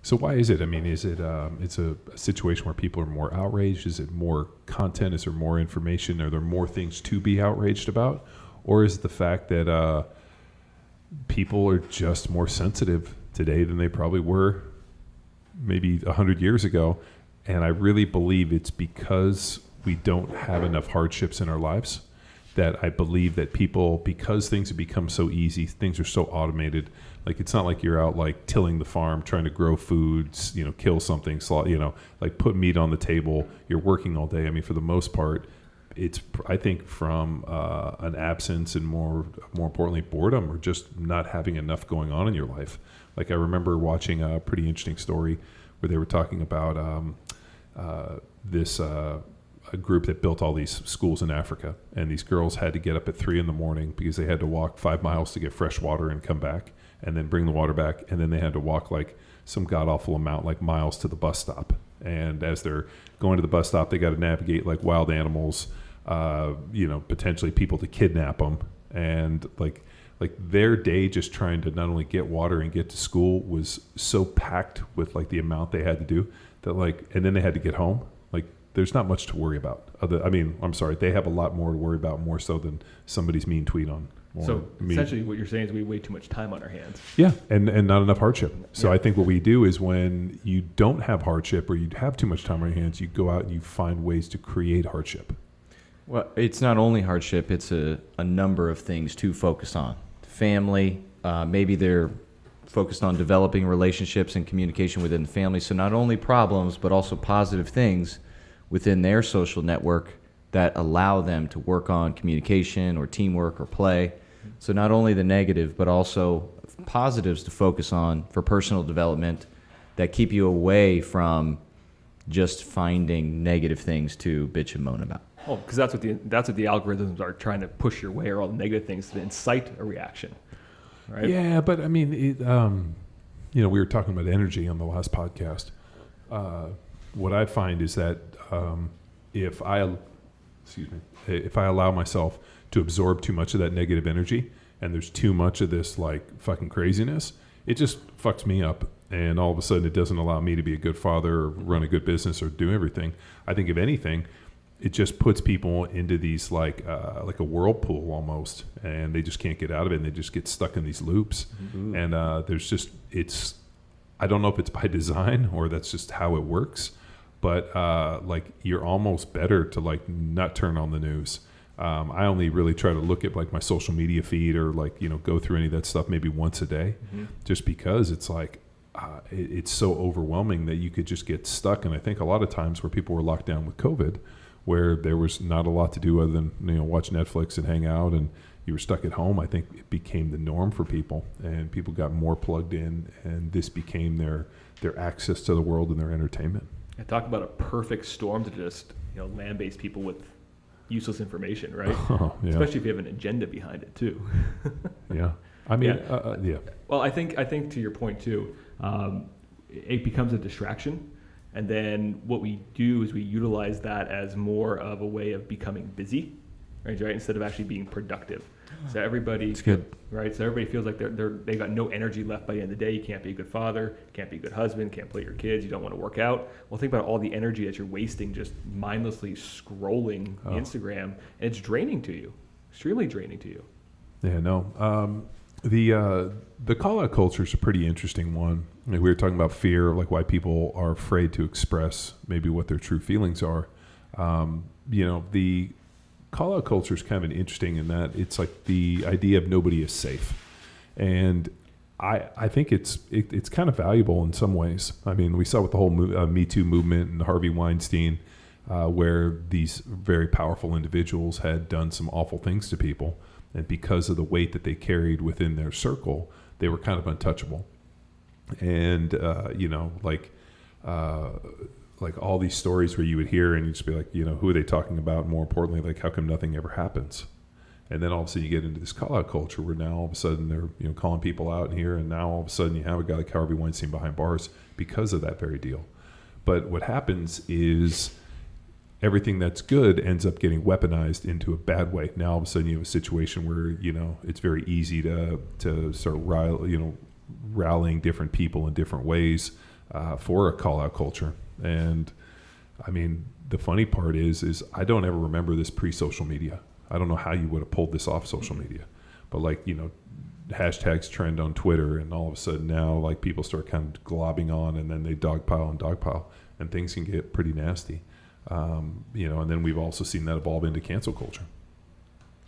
So why is it? I mean, is it it's a situation where people are more outraged? Is it more content? Is there more information? Are there more things to be outraged about? Or is it the fact that people are just more sensitive today than they probably were maybe 100 years ago? And I really believe it's because we don't have enough hardships in our lives, that I believe that people, because things have become so easy, things are so automated. Like, it's not like you're out like tilling the farm, trying to grow foods, kill something, like put meat on the table. You're working all day. I mean, for the most part, it's, I think, from an absence and more importantly, boredom, or just not having enough going on in your life. Like, I remember watching a pretty interesting story where they were talking about a group that built all these schools in Africa, and these girls had to get up at 3 a.m. because they had to walk 5 miles to get fresh water and come back, and then bring the water back, and then they had to walk like some god awful amount, like miles, to the bus stop. And as they're going to the bus stop, they got to navigate like wild animals, potentially people to kidnap them, and like their day just trying to not only get water and get to school was so packed with like the amount they had to do that, like, and then they had to get home. Like, there's not much to worry about. They have a lot more to worry about, more so than somebody's mean tweet on. So essentially what you're saying is we have way too much time on our hands. Yeah, and not enough hardship. So I think what we do is, when you don't have hardship or you have too much time on your hands, you go out and you find ways to create hardship. Well, it's not only hardship, it's a number of things to focus on. Family, maybe they're focused on developing relationships and communication within the family. So not only problems, but also positive things within their social network that allow them to work on communication or teamwork or play. So not only the negative, but also positives to focus on for personal development that keep you away from just finding negative things to bitch and moan about. Oh, because that's what the algorithms are trying to push your way, are all the negative things to incite a reaction, right? Yeah, but I mean, we were talking about energy on the last podcast. What I find is that if I allow myself to absorb too much of that negative energy, and there's too much of this like fucking craziness, it just fucks me up. And all of a sudden it doesn't allow me to be a good father or run a good business or do everything. I think if anything, it just puts people into these like a whirlpool almost, and they just can't get out of it, and they just get stuck in these loops. Mm-hmm. And I don't know if it's by design or that's just how it works, but like, you're almost better to like not turn on the news. I only really try to look at like my social media feed, or like, go through any of that stuff maybe once a day, just because it's like, it's so overwhelming that you could just get stuck. And I think a lot of times where people were locked down with COVID, where there was not a lot to do other than watch Netflix and hang out, and you were stuck at home, I think it became the norm for people, and people got more plugged in, and this became their access to the world and their entertainment. I talk about a perfect storm to just land-based people with useless information, right? Oh, yeah. Especially if you have an agenda behind it too. Yeah, I mean, yeah. Well, I think to your point too, it becomes a distraction. And then what we do is we utilize that as more of a way of becoming busy, right? Instead of actually being productive. So everybody, that's good, right? So everybody feels like they got no energy left by the end of the day. You can't be a good father, can't be a good husband, can't play your kids. You don't want to work out. Well, think about all the energy that you're wasting just mindlessly scrolling Instagram, and it's draining to you, extremely draining to you. Yeah, no. The call-out culture is a pretty interesting one. I mean, we were talking about fear, like why people are afraid to express maybe what their true feelings are. The call-out culture is kind of interesting in that it's like the idea of nobody is safe. And I think it's kind of valuable in some ways. I mean, we saw with the whole Me Too movement and Harvey Weinstein, where these very powerful individuals had done some awful things to people. And because of the weight that they carried within their circle, they were kind of untouchable. And, like all these stories where you would hear and you'd just be like, who are they talking about? More importantly, like, how come nothing ever happens? And then all of a sudden you get into this call-out culture where now all of a sudden they're calling people out in here, and now all of a sudden you have a guy like Harvey Weinstein behind bars because of that very deal. But what happens is everything that's good ends up getting weaponized into a bad way. Now all of a sudden you have a situation where it's very easy to start rallying different people in different ways for a call out culture. And I mean, the funny part is I don't ever remember this pre-social media. I don't know how you would have pulled this off social media, but like, hashtags trend on Twitter, and all of a sudden now like people start kind of globbing on, and then they dogpile, and things can get pretty nasty. And then we've also seen that evolve into cancel culture.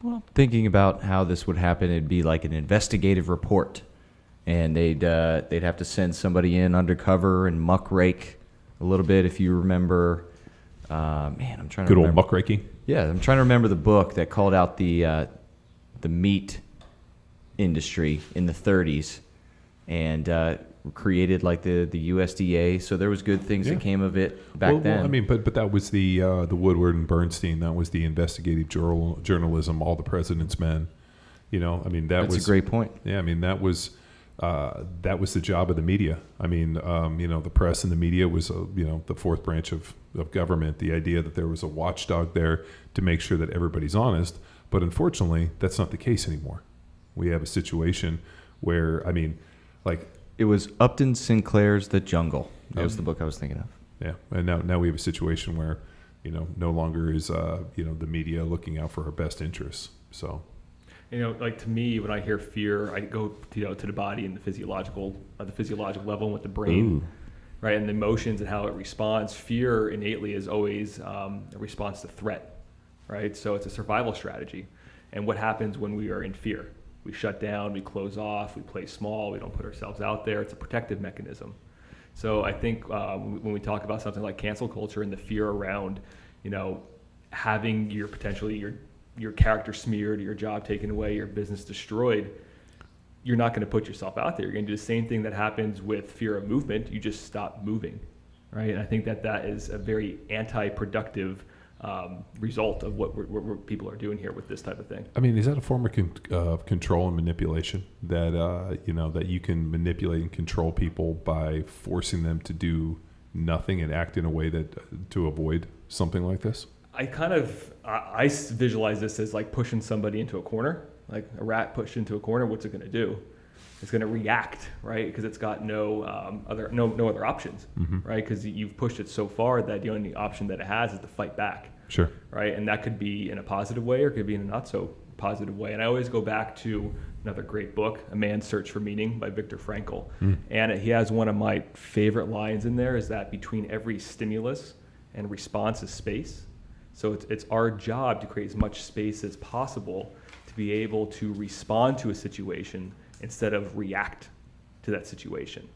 Well, thinking about how this would happen, it'd be like an investigative report, and they'd have to send somebody in undercover and muckrake a little bit. If you remember, I'm trying to Good old remember. muckraking. Yeah, I'm trying to remember the book that called out the meat industry in the 30s, and created like the USDA. So there was good things that came of it back then. Well, I mean, but that was the Woodward and Bernstein. That was the investigative journalism. All the President's Men. That's a great point. Yeah, I mean that was the job of the media. I mean, the press and the media was the fourth branch of government. The idea that there was a watchdog there to make sure that everybody's honest. But unfortunately, that's not the case anymore. We have a situation where, It was Upton Sinclair's The Jungle. That was the book I was thinking of. Yeah, and now we have a situation where, no longer is the media looking out for our best interests. So, to me, when I hear fear, I go to the body and the physiological level with the brain, Ooh. right, and the emotions and how it responds. Fear innately is always a response to threat, right? So it's a survival strategy. And what happens when we are in fear? We shut down, we close off, we play small, we don't put ourselves out there. It's a protective mechanism. So I think when we talk about something like cancel culture and the fear around, having your character smeared, your job taken away, your business destroyed, you're not going to put yourself out there. You're going to do the same thing that happens with fear of movement. You just stop moving, right? And I think that is a very anti-productive result of what people are doing here with this type of thing. I mean, is that a form of control and manipulation that that you can manipulate and control people by forcing them to do nothing and act in a way that to avoid something like this? I visualize this as like pushing somebody into a corner, like a rat pushed into a corner. What's it going to do? It's going to react, right? Because it's got no other options, right? Because you've pushed it so far that the only option that it has is to fight back. Sure. Right, and that could be in a positive way or it could be in a not so positive way. And I always go back to another great book, A Man's Search for Meaning by Viktor Frankl. And he has one of my favorite lines in there is that between every stimulus and response is space. So it's our job to create as much space as possible to be able to respond to a situation instead of react to that situation.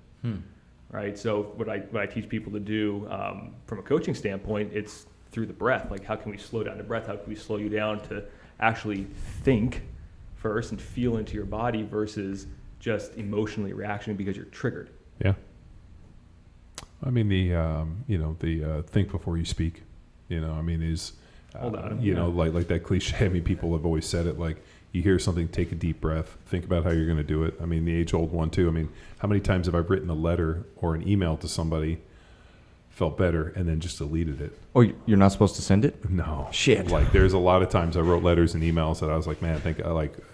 Right. So what I teach people to do from a coaching standpoint, it's through the breath. Like, how can we slow down the breath? How can we slow you down to actually think first and feel into your body versus just emotionally reaction because you're triggered? Yeah. I mean, the think before you speak. Is like that cliche. I mean, people have always said it. Like, you hear something, take a deep breath, think about how you're going to do it. I mean, the age-old one too. I mean, how many times have I written a letter or an email to somebody, felt better, and then just deleted it? Oh, you're not supposed to send it? No. Shit. Like, there's a lot of times I wrote letters and emails that I was like, man,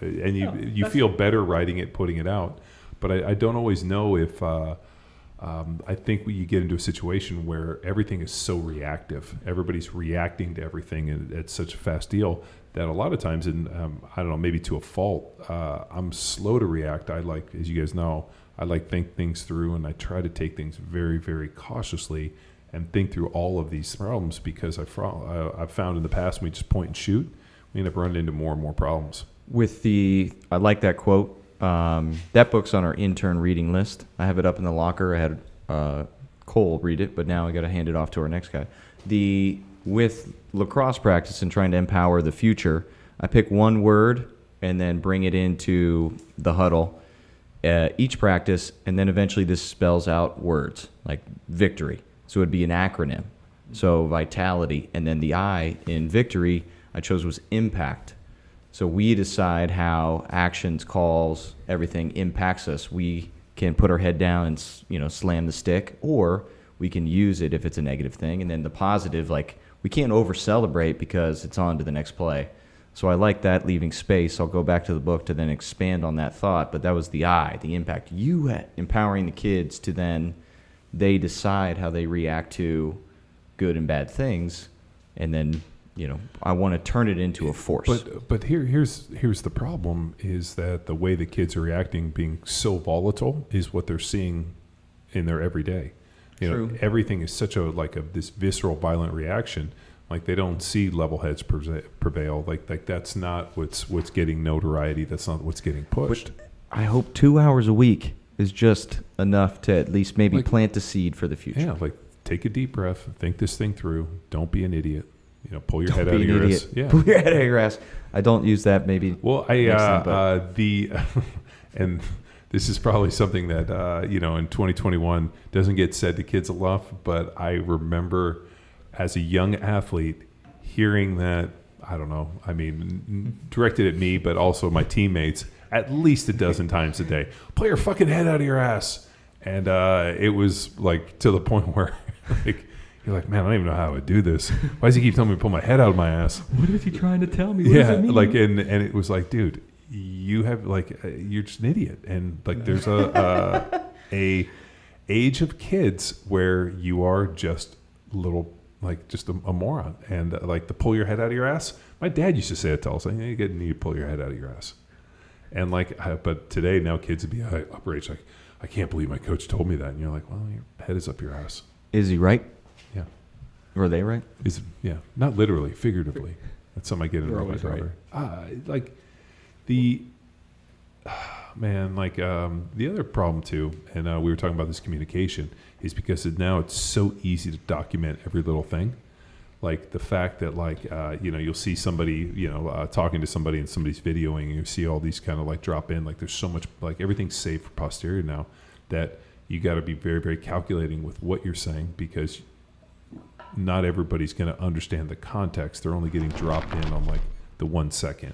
you feel better writing it, putting it out. But I don't always know if, I think you get into a situation where everything is so reactive. Everybody's reacting to everything, and it's such a fast deal that a lot of times, and I don't know, maybe to a fault, I'm slow to react. I like, as you guys know, I like think things through, and I try to take things very, very cautiously and think through all of these problems, because I've found in the past when we just point and shoot, we end up running into more and more problems. I like that quote. That book's on our intern reading list. I have it up in the locker. I had Cole read it, but now I got to hand it off to our next guy. With lacrosse practice and trying to empower the future, I pick one word and then bring it into the huddle each practice, and then eventually this spells out words like victory. So it would be an acronym. So vitality, and then the I in victory I chose was impact. So we decide how actions, calls, everything impacts us. We can put our head down and slam the stick, or we can use it if it's a negative thing. And then the positive, like, we can't over-celebrate because it's on to the next play. So I like that, leaving space. I'll go back to the book to then expand on that thought. But that was the I, the impact. You empowering the kids to then they decide how they react to good and bad things, and then I want to turn it into a force. But here's the problem is that the way the kids are reacting, being so volatile, is what they're seeing in their everyday. True. Everything is such this visceral, violent reaction. Like they don't see level heads prevail. Like that's not what's getting notoriety. That's not what's getting pushed. But I hope 2 hours a week is just enough to at least maybe plant the seed for the future. Yeah, take a deep breath, think this thing through. Don't be an idiot. Pull your head out of your ass. Yeah. Pull your head out of your ass. I don't use that maybe. Well, and this is probably something that in 2021 doesn't get said to kids enough, but I remember as a young athlete hearing that, I don't know, I mean, directed at me, but also my teammates at least a dozen times a day. Pull your fucking head out of your ass. And it was to the point where you're like, man, I don't even know how I would do this. Why does he keep telling me to pull my head out of my ass? What is he trying to tell me? What does it mean? And it was like, dude, you have you're just an idiot. And there's a age of kids where you are just little, just a moron. And to pull your head out of your ass. My dad used to say it to us, you need to pull your head out of your ass. And but today now kids would be outraged, I can't believe my coach told me that. And you're like, well, your head is up your ass. Is he right? Yeah. Were they right? Not literally, figuratively. That's something I get into with my brother. Right. The other problem too, and we were talking about this communication, is because now it's so easy to document every little thing. The fact that you'll see somebody talking to somebody and somebody's videoing, and you see all these kind of drop in. There's so much everything's saved for posterity now that you got to be very, very calculating with what you're saying, because not everybody's going to understand the context. They're only getting dropped in on the 1 second.